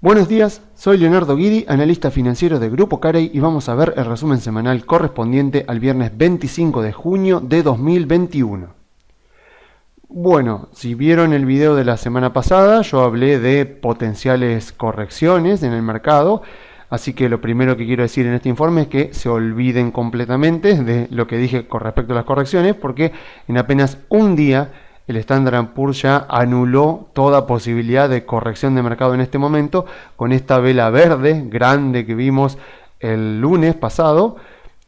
Buenos días, soy Leonardo Guidi, analista financiero de Grupo Carey y vamos a ver el resumen semanal correspondiente al viernes 25 de junio de 2021. Bueno, si vieron el video de la semana pasada, yo hablé de potenciales correcciones en el mercado, así que lo primero que quiero decir en este informe es que se olviden completamente de lo que dije con respecto a las correcciones, porque en apenas un día el Standard & Poor's ya anuló toda posibilidad de corrección de mercado en este momento con esta vela verde grande que vimos el lunes pasado,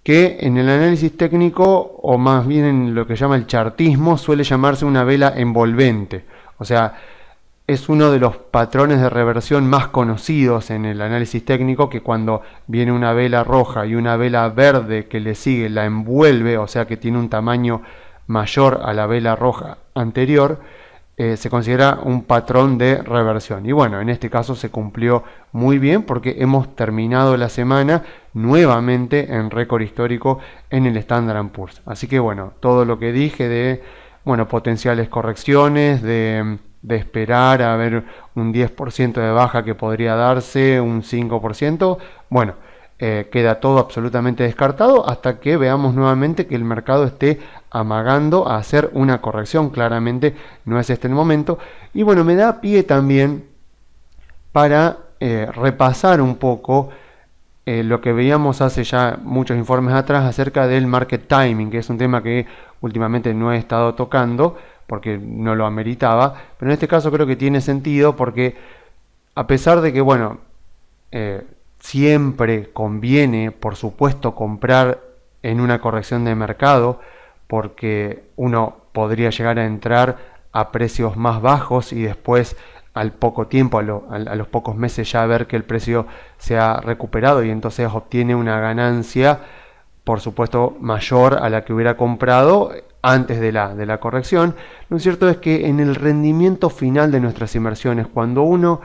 que en el análisis técnico, o más bien en lo que llama el chartismo, suele llamarse una vela envolvente. O sea, es uno de los patrones de reversión más conocidos en el análisis técnico, que cuando viene una vela roja y una vela verde que le sigue la envuelve, o sea que tiene un tamaño mayor a la vela roja anterior, se considera un patrón de reversión. Y bueno, en este caso se cumplió muy bien porque hemos terminado la semana nuevamente en récord histórico en el Standard & Poor's. Así que bueno, todo lo que dije de potenciales correcciones, de esperar a ver un 10% de baja que podría darse, un 5%, bueno, queda todo absolutamente descartado hasta que veamos nuevamente que el mercado esté amagando a hacer una corrección. Claramente no es este el momento. Y bueno, me da pie también para repasar un poco lo que veíamos hace ya muchos informes atrás acerca del market timing, que es un tema que últimamente no he estado tocando porque no lo ameritaba, pero en este caso creo que tiene sentido porque a pesar de que, bueno, siempre conviene, por supuesto, comprar en una corrección de mercado, porque uno podría llegar a entrar a precios más bajos y después al poco tiempo, a los pocos meses ya ver que el precio se ha recuperado y entonces obtiene una ganancia, por supuesto, mayor a la que hubiera comprado antes de la corrección. Lo cierto es que en el rendimiento final de nuestras inversiones, cuando uno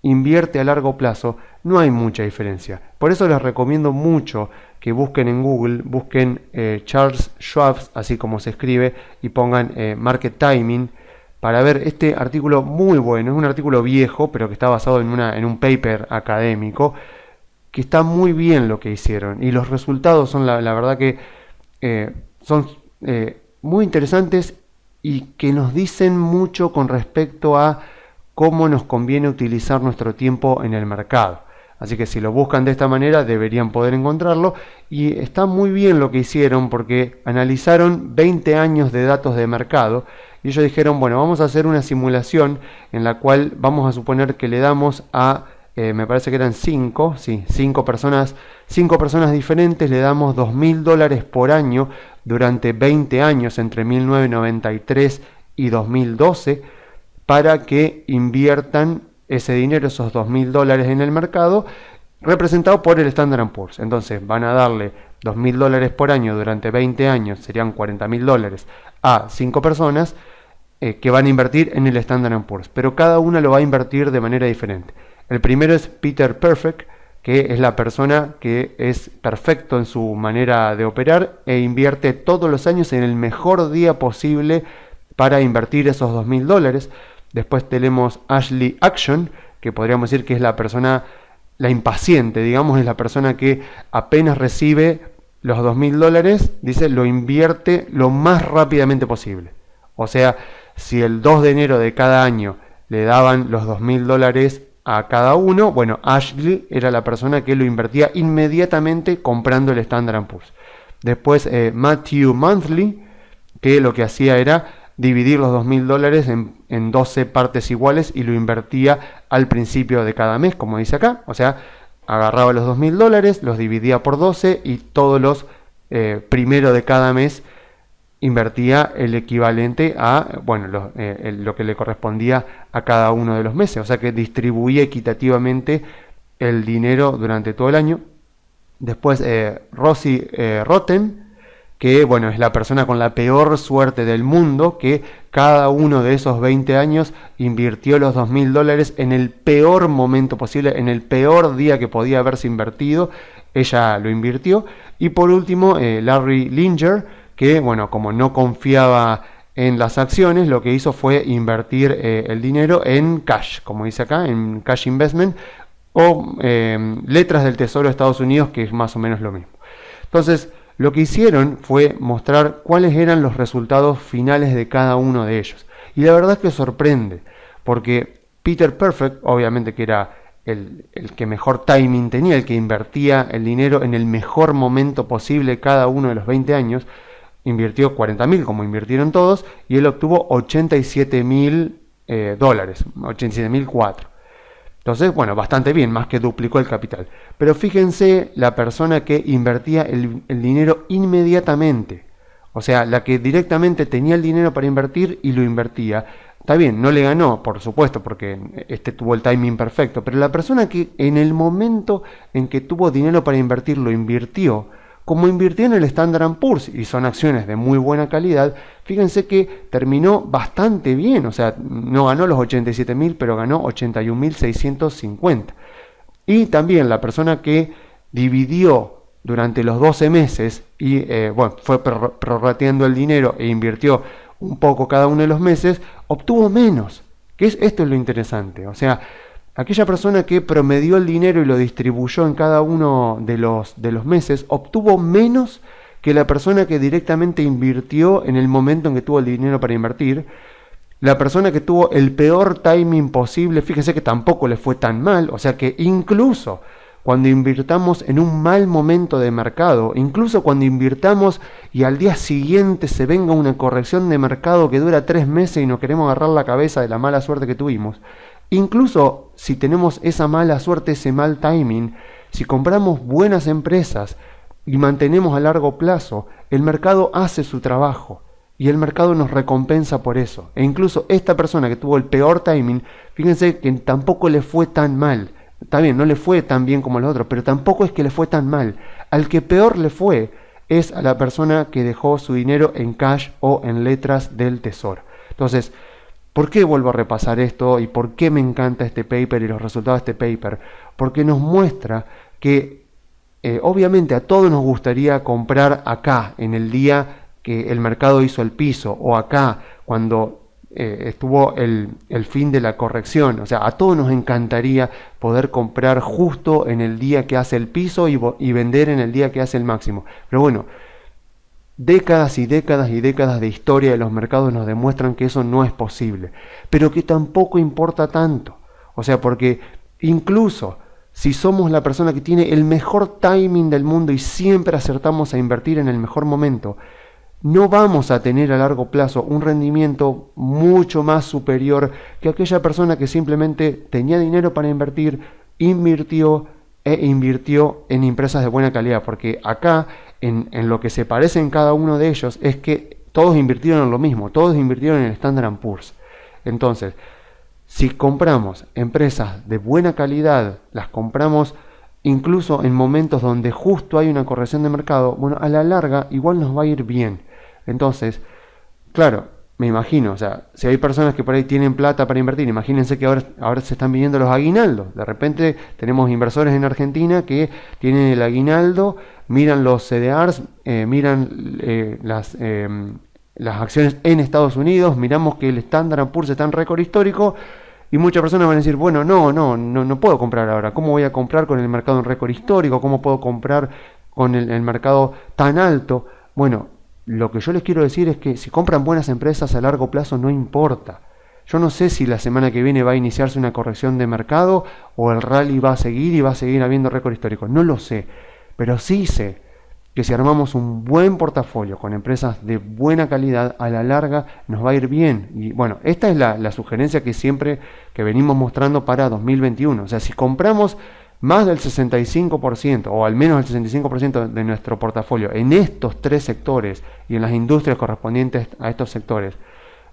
invierte a largo plazo, no hay mucha diferencia. Por eso les recomiendo mucho que busquen en Google, busquen Charles Schwab, así como se escribe, y pongan Market Timing, para ver este artículo muy bueno. Es un artículo viejo, pero que está basado en un paper académico, que está muy bien lo que hicieron, y los resultados son la verdad que son muy interesantes y que nos dicen mucho con respecto a cómo nos conviene utilizar nuestro tiempo en el mercado. Así que si lo buscan de esta manera deberían poder encontrarlo, y está muy bien lo que hicieron porque analizaron 20 años de datos de mercado y ellos dijeron, bueno, vamos a hacer una simulación en la cual vamos a suponer que le damos a, me parece que eran 5 personas diferentes, le damos $2.000 por año durante 20 años entre 1993 y 2012, para que inviertan ese dinero, esos $2.000 en el mercado, representado por el Standard & Poor's. Entonces van a darle $2.000 por año durante 20 años, serían $40.000 a 5 personas que van a invertir en el Standard & Poor's, pero cada una lo va a invertir de manera diferente. El primero es Peter Perfect, que es la persona que es perfecto en su manera de operar e invierte todos los años en el mejor día posible para invertir esos $2.000. Después tenemos Ashley Action, que podríamos decir que es la persona, la impaciente, digamos, es la persona que apenas recibe los $2.000, dice, lo invierte lo más rápidamente posible. O sea, si el 2 de enero de cada año le daban los $2.000 a cada uno, bueno, Ashley era la persona que lo invertía inmediatamente comprando el Standard & Poor's. Después Matthew Monthly, que lo que hacía era dividir los $2.000 en 12 partes iguales y lo invertía al principio de cada mes, como dice acá. O sea, agarraba los $2.000, los dividía por 12 y todos los primero de cada mes invertía el equivalente a, bueno, lo que le correspondía a cada uno de los meses. O sea que distribuía equitativamente el dinero durante todo el año. Después Rosie Rotten, que bueno, es la persona con la peor suerte del mundo, que cada uno de esos 20 años invirtió los $2.000 en el peor momento posible, en el peor día que podía haberse invertido, ella lo invirtió. Y por último, Larry Linger, que bueno, como no confiaba en las acciones lo que hizo fue invertir el dinero en cash, como dice acá, en cash investment, o letras del Tesoro de Estados Unidos, que es más o menos lo mismo. Entonces, lo que hicieron fue mostrar cuáles eran los resultados finales de cada uno de ellos. Y la verdad es que sorprende, porque Peter Perfect, obviamente que era el que mejor timing tenía, el que invertía el dinero en el mejor momento posible cada uno de los 20 años, invirtió 40.000 como invirtieron todos, y él obtuvo $87.000, 87.004. Entonces, bueno, bastante bien, más que duplicó el capital. Pero fíjense la persona que invertía el dinero inmediatamente. O sea, la que directamente tenía el dinero para invertir y lo invertía. Está bien, no le ganó, por supuesto, porque este tuvo el timing perfecto. Pero la persona que en el momento en que tuvo dinero para invertir, lo invirtió, como invirtió en el Standard & Poor's, y son acciones de muy buena calidad, fíjense que terminó bastante bien, o sea, no ganó los 87.000, pero ganó 81.650. Y también la persona que dividió durante los 12 meses y fue prorrateando el dinero e invirtió un poco cada uno de los meses, obtuvo menos. Esto es lo interesante, o sea, aquella persona que promedió el dinero y lo distribuyó en cada uno de los meses obtuvo menos que la persona que directamente invirtió en el momento en que tuvo el dinero para invertir. La persona que tuvo el peor timing posible, fíjense que tampoco le fue tan mal, o sea que incluso cuando invirtamos en un mal momento de mercado, incluso cuando invirtamos y al día siguiente se venga una corrección de mercado que dura 3 meses y nos queremos agarrar la cabeza de la mala suerte que tuvimos, incluso si tenemos esa mala suerte, ese mal timing, si compramos buenas empresas y mantenemos a largo plazo, el mercado hace su trabajo y el mercado nos recompensa por eso. E incluso esta persona que tuvo el peor timing, fíjense que tampoco le fue tan mal. Está bien, no le fue tan bien como los otros, pero tampoco es que le fue tan mal. Al que peor le fue es a la persona que dejó su dinero en cash o en letras del Tesoro. Entonces, ¿por qué vuelvo a repasar esto y por qué me encanta este paper y los resultados de este paper? Porque nos muestra que obviamente a todos nos gustaría comprar acá, en el día que el mercado hizo el piso, o acá, cuando estuvo el fin de la corrección. O sea, a todos nos encantaría poder comprar justo en el día que hace el piso y vender en el día que hace el máximo. Pero bueno, décadas y décadas y décadas de historia de los mercados nos demuestran que eso no es posible, pero que tampoco importa tanto. O sea, porque incluso si somos la persona que tiene el mejor timing del mundo y siempre acertamos a invertir en el mejor momento, no vamos a tener a largo plazo un rendimiento mucho más superior que aquella persona que simplemente tenía dinero para invertir, invirtió en empresas de buena calidad, porque acá en lo que se parece en cada uno de ellos es que todos invirtieron en lo mismo, todos invirtieron en el Standard & Poor's. Entonces, si compramos empresas de buena calidad, las compramos incluso en momentos donde justo hay una corrección de mercado, bueno, a la larga igual nos va a ir bien. Entonces, claro, me imagino, o sea, si hay personas que por ahí tienen plata para invertir, imagínense que ahora se están viniendo los aguinaldos. De repente tenemos inversores en Argentina que tienen el aguinaldo, miran los CDRs, miran las acciones en Estados Unidos, miramos que el Standard & Poor's está en récord histórico, y muchas personas van a decir, bueno, no puedo comprar ahora. ¿Cómo voy a comprar con el mercado en récord histórico? ¿Cómo puedo comprar con el mercado tan alto? Bueno, lo que yo les quiero decir es que si compran buenas empresas a largo plazo no importa. Yo no sé si la semana que viene va a iniciarse una corrección de mercado o el rally va a seguir y va a seguir habiendo récord histórico. No lo sé, pero sí sé que si armamos un buen portafolio con empresas de buena calidad, a la larga nos va a ir bien. Y bueno, esta es la sugerencia que siempre que venimos mostrando para 2021. O sea, si compramos más del 65% o al menos el 65% de nuestro portafolio en estos 3 sectores y en las industrias correspondientes a estos sectores,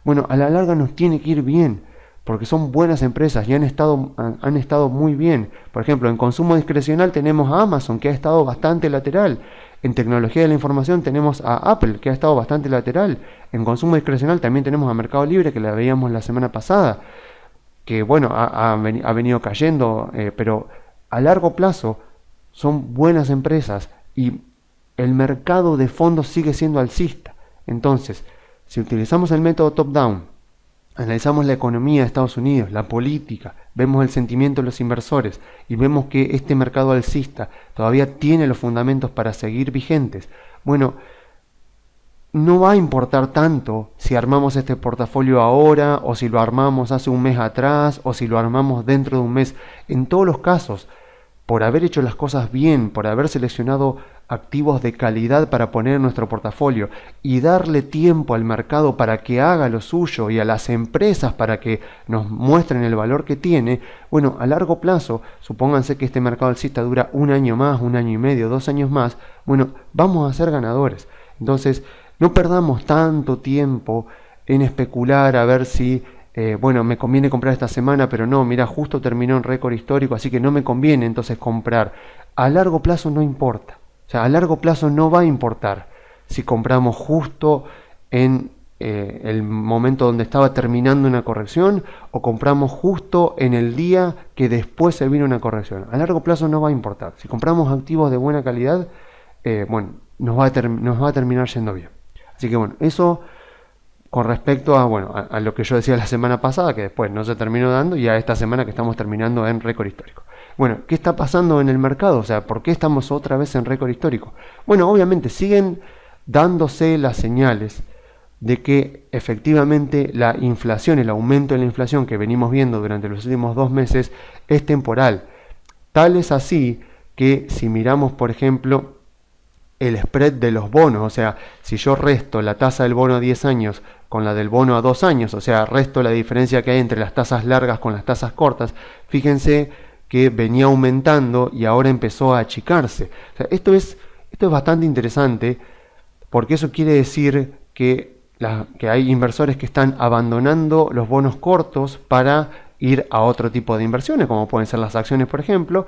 bueno, a la larga nos tiene que ir bien, porque son buenas empresas y han estado muy bien. Por ejemplo, en consumo discrecional tenemos a Amazon, que ha estado bastante lateral. En tecnología de la información tenemos a Apple, que ha estado bastante lateral. En consumo discrecional también tenemos a Mercado Libre, que la veíamos la semana pasada, que bueno, ha venido cayendo, pero a largo plazo son buenas empresas y el mercado de fondos sigue siendo alcista. Entonces, si utilizamos el método top-down, analizamos la economía de Estados Unidos, la política, vemos el sentimiento de los inversores y vemos que este mercado alcista todavía tiene los fundamentos para seguir vigentes, bueno, no va a importar tanto si armamos este portafolio ahora o si lo armamos hace un mes atrás o si lo armamos dentro de un mes. En todos los casos, por haber hecho las cosas bien, por haber seleccionado activos de calidad para poner en nuestro portafolio y darle tiempo al mercado para que haga lo suyo y a las empresas para que nos muestren el valor que tiene, bueno, a largo plazo, supónganse que este mercado alcista dura un año más, un año y medio, 2 años más, bueno, vamos a ser ganadores. Entonces, no perdamos tanto tiempo en especular a ver si, bueno, me conviene comprar esta semana, pero no, mira, justo terminó en récord histórico, así que no me conviene entonces comprar. A largo plazo no importa. O sea, a largo plazo no va a importar si compramos justo en el momento donde estaba terminando una corrección o compramos justo en el día que después se vino una corrección. A largo plazo no va a importar. Si compramos activos de buena calidad, bueno, nos va a terminar yendo bien. Así que bueno, eso con respecto a, bueno, a lo que yo decía la semana pasada, que después no se terminó dando, y a esta semana que estamos terminando en récord histórico. Bueno, ¿qué está pasando en el mercado? O sea, ¿por qué estamos otra vez en récord histórico? Bueno, obviamente siguen dándose las señales de que efectivamente la inflación, el aumento de la inflación que venimos viendo durante los últimos 2 meses es temporal. Tal es así que si miramos, por ejemplo, el spread de los bonos, o sea, si yo resto la tasa del bono a 10 años con la del bono a 2 años, o sea, resto la diferencia que hay entre las tasas largas con las tasas cortas, fíjense que venía aumentando y ahora empezó a achicarse. O sea, esto es bastante interesante porque eso quiere decir que hay inversores que están abandonando los bonos cortos para ir a otro tipo de inversiones, como pueden ser las acciones, por ejemplo,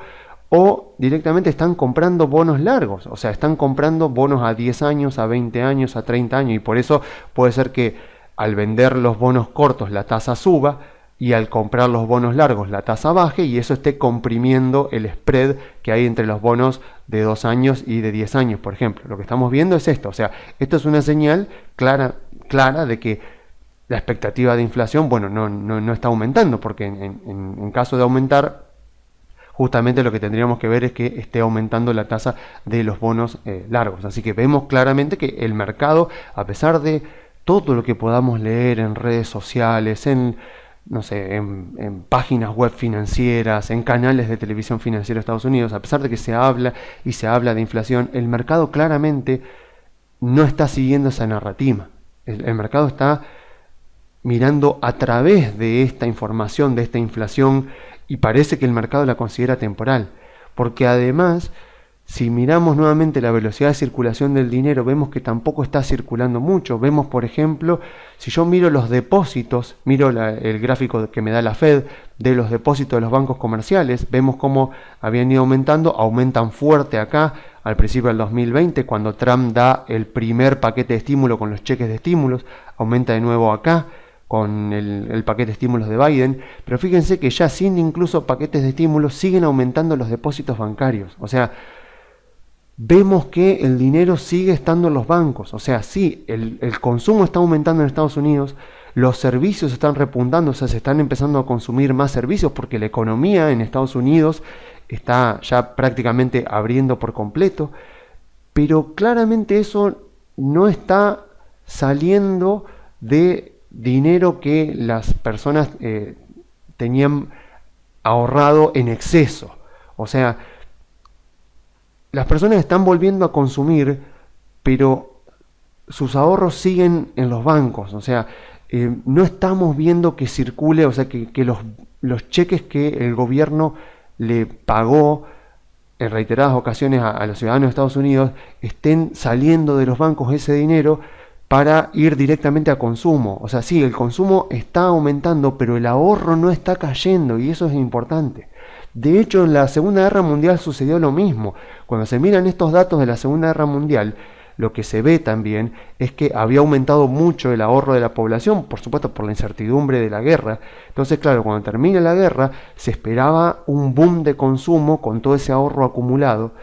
o directamente están comprando bonos largos, o sea, están comprando bonos a 10 años, a 20 años, a 30 años, y por eso puede ser que al vender los bonos cortos la tasa suba, y al comprar los bonos largos la tasa baje, y eso esté comprimiendo el spread que hay entre los bonos de 2 años y de 10 años, por ejemplo. Lo que estamos viendo es esto, o sea, esto es una señal clara de que la expectativa de inflación, bueno, no está aumentando, porque en caso de aumentar, justamente lo que tendríamos que ver es que esté aumentando la tasa de los bonos largos. Así que vemos claramente que el mercado, a pesar de todo lo que podamos leer en redes sociales, en páginas web financieras, en canales de televisión financiera de Estados Unidos, a pesar de que se habla de inflación, el mercado claramente no está siguiendo esa narrativa. El mercado está mirando a través de esta información, de esta inflación, y parece que el mercado la considera temporal, porque además, si miramos nuevamente la velocidad de circulación del dinero, vemos que tampoco está circulando mucho. Vemos, por ejemplo, si yo miro los depósitos, miro el gráfico que me da la Fed de los depósitos de los bancos comerciales, vemos cómo habían ido aumentando, aumentan fuerte acá al principio del 2020, cuando Trump da el primer paquete de estímulo con los cheques de estímulos, aumenta de nuevo acá con el paquete de estímulos de Biden, pero fíjense que ya sin incluso paquetes de estímulos siguen aumentando los depósitos bancarios. O sea, vemos que el dinero sigue estando en los bancos. O sea, sí, el consumo está aumentando en Estados Unidos, los servicios están repuntando, o sea, se están empezando a consumir más servicios porque la economía en Estados Unidos está ya prácticamente abriendo por completo, pero claramente eso no está saliendo de dinero que las personas tenían ahorrado en exceso. O sea, las personas están volviendo a consumir, pero sus ahorros siguen en los bancos. O sea, no estamos viendo que circule, o sea, que los cheques que el gobierno le pagó en reiteradas ocasiones a los ciudadanos de Estados Unidos estén saliendo de los bancos ese dinero para ir directamente a consumo. O sea, sí, el consumo está aumentando, pero el ahorro no está cayendo, y eso es importante. De hecho, en la Segunda Guerra Mundial sucedió lo mismo. Cuando se miran estos datos de la Segunda Guerra Mundial, lo que se ve también es que había aumentado mucho el ahorro de la población, por supuesto por la incertidumbre de la guerra. Entonces, claro, cuando termina la guerra, se esperaba un boom de consumo con todo ese ahorro acumulado,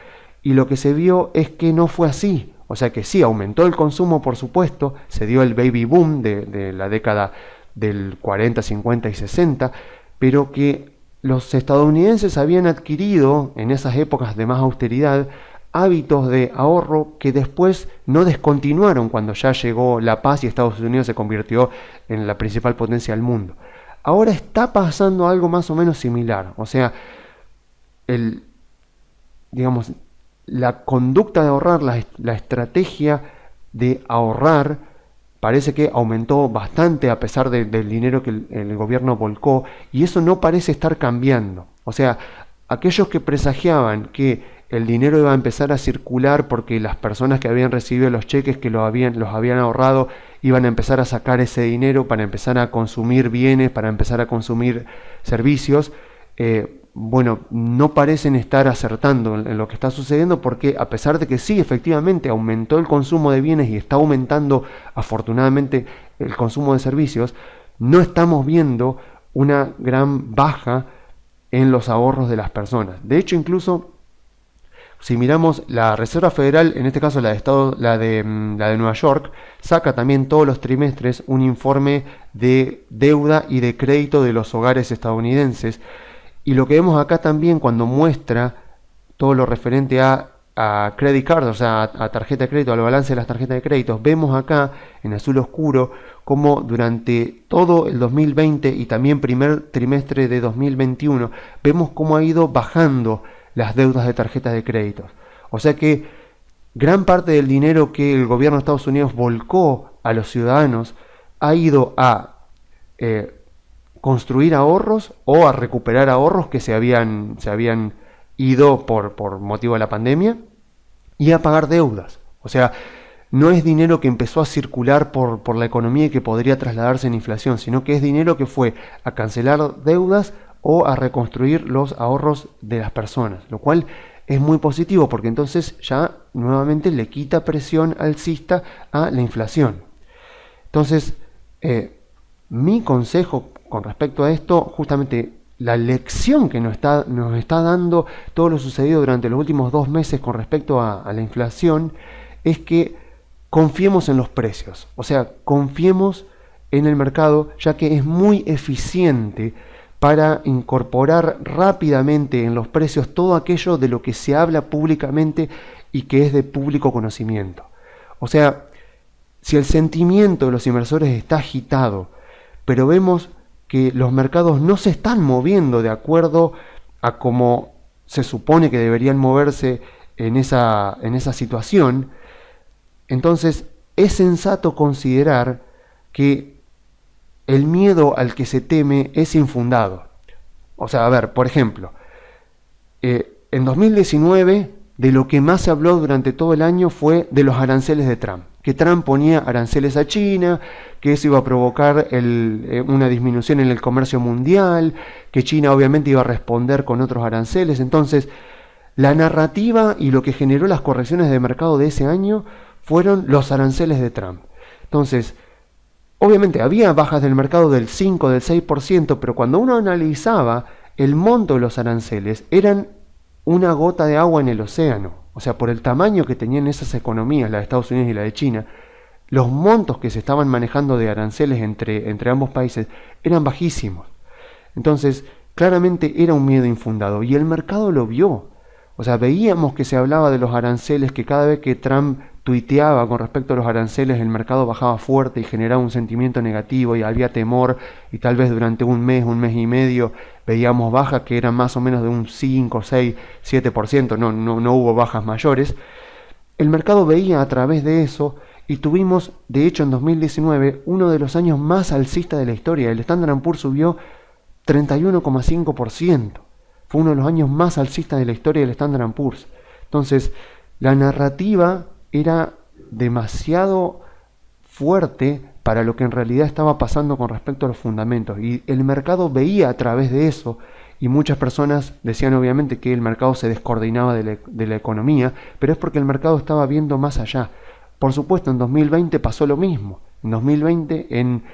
y lo que se vio es que no fue así. O sea que sí, aumentó el consumo, por supuesto, se dio el baby boom de la década del 40, 50 y 60, pero que los estadounidenses habían adquirido en esas épocas de más austeridad hábitos de ahorro que después no descontinuaron cuando ya llegó la paz y Estados Unidos se convirtió en la principal potencia del mundo. Ahora está pasando algo más o menos similar, o sea, digamos, la conducta de ahorrar, la estrategia de ahorrar, parece que aumentó bastante a pesar del dinero que el gobierno volcó, y eso no parece estar cambiando. O sea, aquellos que presagiaban que el dinero iba a empezar a circular porque las personas que habían recibido los cheques que los habían ahorrado iban a empezar a sacar ese dinero para empezar a consumir bienes, para empezar a consumir servicios, bueno, no parecen estar acertando en lo que está sucediendo, porque a pesar de que sí, efectivamente, aumentó el consumo de bienes y está aumentando afortunadamente el consumo de servicios, no estamos viendo una gran baja en los ahorros de las personas. De hecho, incluso si miramos la Reserva Federal, en este caso la de Nueva York, saca también todos los trimestres un informe de deuda y de crédito de los hogares estadounidenses. Y lo que vemos acá también cuando muestra todo lo referente a credit card, o sea, a tarjeta de crédito, al balance de las tarjetas de crédito, vemos acá en azul oscuro como durante todo el 2020 y también primer trimestre de 2021, vemos cómo ha ido bajando las deudas de tarjetas de crédito. O sea que gran parte del dinero que el gobierno de Estados Unidos volcó a los ciudadanos ha ido a construir ahorros o a recuperar ahorros que se habían ido por motivo de la pandemia y a pagar deudas. O sea, no es dinero que empezó a circular por la economía y que podría trasladarse en inflación, sino que es dinero que fue a cancelar deudas o a reconstruir los ahorros de las personas, lo cual es muy positivo porque entonces ya nuevamente le quita presión alcista a la inflación. Entonces, mi consejo con respecto a esto, justamente la lección que nos está dando todo lo sucedido durante los últimos 2 meses con respecto a la inflación, es que confiemos en los precios, o sea, confiemos en el mercado, ya que es muy eficiente para incorporar rápidamente en los precios todo aquello de lo que se habla públicamente y que es de público conocimiento. O sea, si el sentimiento de los inversores está agitado, pero vemos que los mercados no se están moviendo de acuerdo a cómo se supone que deberían moverse en esa situación, entonces es sensato considerar que el miedo al que se teme es infundado. O sea, a ver, por ejemplo, en 2019 de lo que más se habló durante todo el año fue de los aranceles de Trump, que Trump ponía aranceles a China, que eso iba a provocar una disminución en el comercio mundial, que China obviamente iba a responder con otros aranceles. Entonces, la narrativa y lo que generó las correcciones de mercado de ese año fueron los aranceles de Trump. Entonces, obviamente había bajas del mercado del 5, del 6%, pero cuando uno analizaba el monto de los aranceles, eran una gota de agua en el océano. O sea, por el tamaño que tenían esas economías, la de Estados Unidos y la de China, los montos que se estaban manejando de aranceles entre ambos países eran bajísimos. Entonces, claramente era un miedo infundado y el mercado lo vio. O sea, veíamos que se hablaba de los aranceles, que cada vez que Trump tuiteaba con respecto a los aranceles, el mercado bajaba fuerte y generaba un sentimiento negativo y había temor, y tal vez durante un mes y medio veíamos bajas que eran más o menos de un 5, 6, 7%, no hubo bajas mayores. El mercado veía a través de eso y tuvimos, de hecho en 2019, uno de los años más alcistas de la historia. El Standard & Poor's subió 31,5%. Fue uno de los años más alcistas de la historia del Standard & Poor's. Entonces, la narrativa era demasiado fuerte para lo que en realidad estaba pasando con respecto a los fundamentos. Y el mercado veía a través de eso, y muchas personas decían obviamente que el mercado se descoordinaba de la economía, pero es porque el mercado estaba viendo más allá. Por supuesto, en 2020 pasó lo mismo. En 2020, en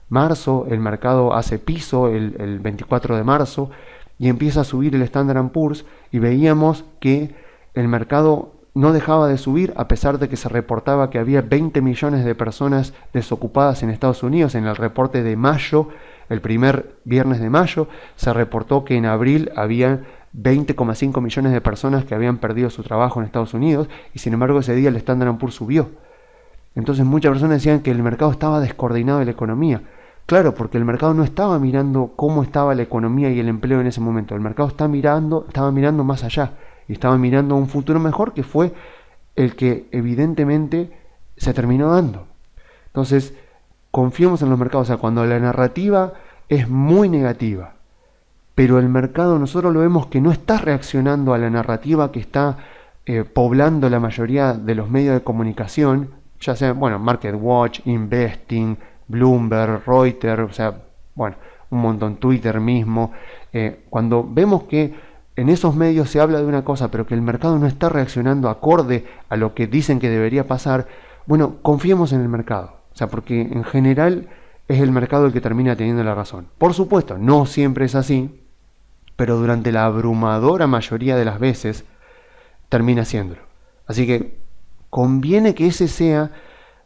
marzo, el mercado hace piso el 24 de marzo, y empieza a subir el Standard & Poor's, y veíamos que el mercado no dejaba de subir a pesar de que se reportaba que había 20 millones de personas desocupadas en Estados Unidos. En el reporte de mayo, el primer viernes de mayo, se reportó que en abril había 20,5 millones de personas que habían perdido su trabajo en Estados Unidos, y sin embargo ese día el Standard & Poor's subió. Entonces muchas personas decían que el mercado estaba descoordinado de la economía. Claro, porque el mercado no estaba mirando cómo estaba la economía y el empleo en ese momento. El mercado estaba mirando más allá, y estaba mirando a un futuro mejor, que fue el que evidentemente se terminó dando. Entonces, confiemos en los mercados. O sea, cuando la narrativa es muy negativa, pero el mercado nosotros lo vemos que no está reaccionando a la narrativa que está poblando la mayoría de los medios de comunicación, ya sea, bueno, MarketWatch, Investing, Bloomberg, Reuters, o sea, bueno, un montón, Twitter mismo. Cuando vemos que en esos medios se habla de una cosa, pero que el mercado no está reaccionando acorde a lo que dicen que debería pasar, bueno, confiemos en el mercado. O sea, porque en general es el mercado el que termina teniendo la razón. Por supuesto, no siempre es así, pero durante la abrumadora mayoría de las veces termina siéndolo. Así que conviene que ese sea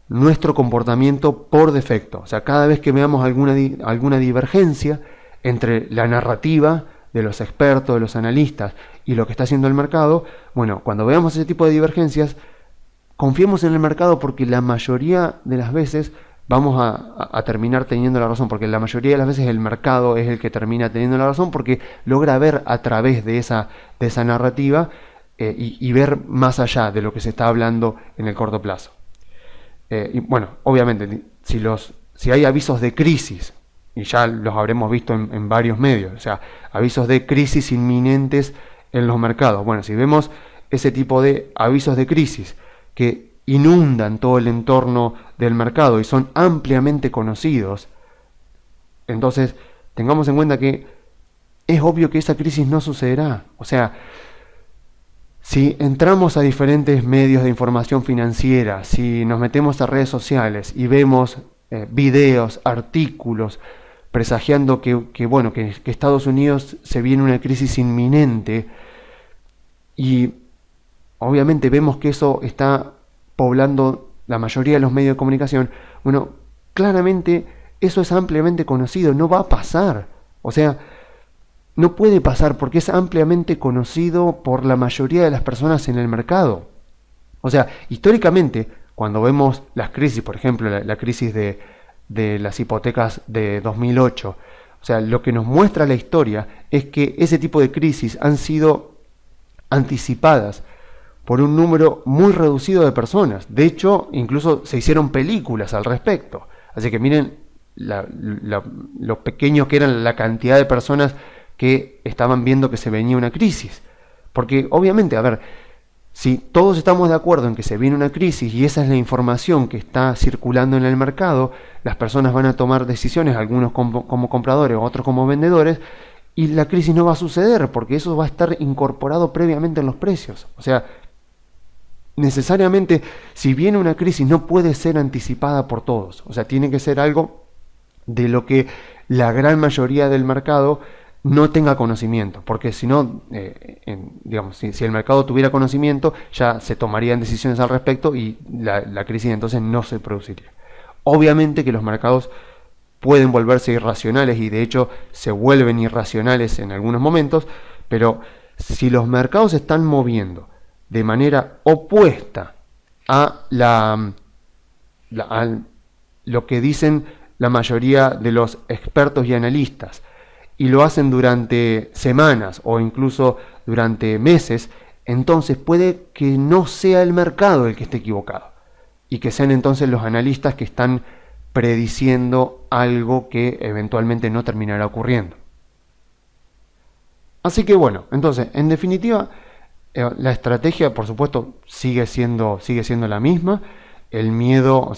nuestro comportamiento por defecto. O sea, cada vez que veamos alguna divergencia entre la narrativa de los expertos, de los analistas y lo que está haciendo el mercado, bueno, cuando veamos ese tipo de divergencias, confiemos en el mercado, porque la mayoría de las veces vamos a terminar teniendo la razón, porque la mayoría de las veces el mercado es el que termina teniendo la razón, porque logra ver a través de esa narrativa y ver más allá de lo que se está hablando en el corto plazo. Y bueno, obviamente, si hay avisos de crisis, y ya los habremos visto en varios medios, o sea, avisos de crisis inminentes en los mercados. Bueno, si vemos ese tipo de avisos de crisis que inundan todo el entorno del mercado y son ampliamente conocidos, entonces tengamos en cuenta que es obvio que esa crisis no sucederá. O sea, si entramos a diferentes medios de información financiera, si nos metemos a redes sociales y vemos videos, artículos, presagiando que Estados Unidos se viene una crisis inminente, y obviamente vemos que eso está poblando la mayoría de los medios de comunicación, bueno, claramente eso es ampliamente conocido, no va a pasar. O sea, no puede pasar porque es ampliamente conocido por la mayoría de las personas en el mercado. O sea, históricamente, cuando vemos las crisis, por ejemplo, la crisis de las hipotecas de 2008, o sea, lo que nos muestra la historia es que ese tipo de crisis han sido anticipadas por un número muy reducido de personas. De hecho, incluso se hicieron películas al respecto. Así que miren lo pequeño que era la cantidad de personas que estaban viendo que se venía una crisis. Porque obviamente, a ver, si todos estamos de acuerdo en que se viene una crisis y esa es la información que está circulando en el mercado, las personas van a tomar decisiones, algunos como compradores, otros como vendedores, y la crisis no va a suceder porque eso va a estar incorporado previamente en los precios. O sea, necesariamente, si viene una crisis, no puede ser anticipada por todos. O sea, tiene que ser algo de lo que la gran mayoría del mercado no tenga conocimiento, porque si no, si el mercado tuviera conocimiento, ya se tomarían decisiones al respecto y la crisis entonces no se produciría. Obviamente que los mercados pueden volverse irracionales, y de hecho se vuelven irracionales en algunos momentos, pero si los mercados se están moviendo de manera opuesta a lo que dicen la mayoría de los expertos y analistas, y lo hacen durante semanas o incluso durante meses, entonces puede que no sea el mercado el que esté equivocado, y que sean entonces los analistas que están prediciendo algo que eventualmente no terminará ocurriendo. Así que bueno, entonces, en definitiva, la estrategia, por supuesto, sigue siendo la misma. El miedo